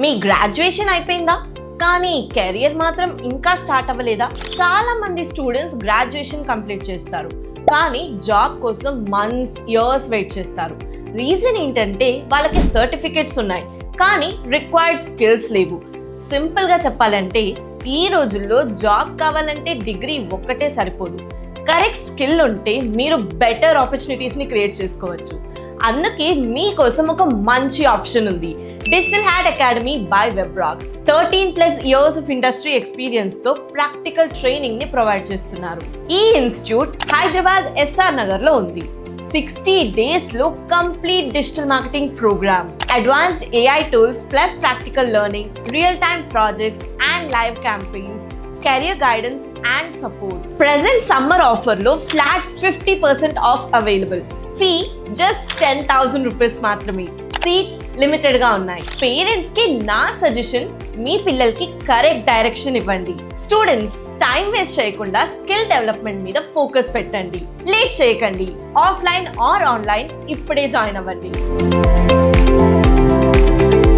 మీ graduation అయిపోయిందా కానీ career మాత్రం ఇంకా స్టార్ట్ అవ్వలేదా? చాలా మంది స్టూడెంట్స్ గ్రాడ్యుయేషన్ కంప్లీట్ చేస్తారు కానీ జాబ్ కోసం మంత్స్ ఇయర్స్ వెయిట్ చేస్తారు. రీజన్ ఏంటంటే వాళ్ళకి సర్టిఫికెట్స్ ఉన్నాయి కానీ రిక్వైర్డ్ స్కిల్స్ లేవు. సింపుల్గా చెప్పాలంటే ఈ రోజుల్లో జాబ్ కావాలంటే డిగ్రీ ఒక్కటే సరిపోదు. కరెక్ట్ స్కిల్ ఉంటే మీరు బెటర్ ఆపర్చునిటీస్ని క్రియేట్ చేసుకోవచ్చు. అందుకే మీకోసం ఒక మంచి ఆప్షన్ ఉంది. Digital hat academy by Webrax 13+ years of industry experience తో ప్రాక్టికల్ ట్రైనింగ్ ని ప్రొవైడ్ చేస్తున్నారు. ఈ ఇన్స్టిట్యూట్ హైదరాబాద్ ఎస్ఆర్ నగర్ లో ఉంది. 60 days లో complete digital marketing program, advanced AI tools plus practical learning, real time projects and live campaigns, career guidance and support. Present summer offer లో flat 50% off available. Fee just 10,000 rupees మాత్రమే. Seats limited గా ఉన్నాయి. Parents కి నా suggestion, మీ పిల్లలకి correct direction ఇవ్వండి. Students time waste చేయకుండా స్కిల్ డెవలప్మెంట్ మీద ఫోకస్ పెట్టండి. లేట్ చేయకండి. ఆఫ్లైన్ ఆర్ ఆన్లైన్ ఇప్పుడే జాయిన్ అవ్వండి.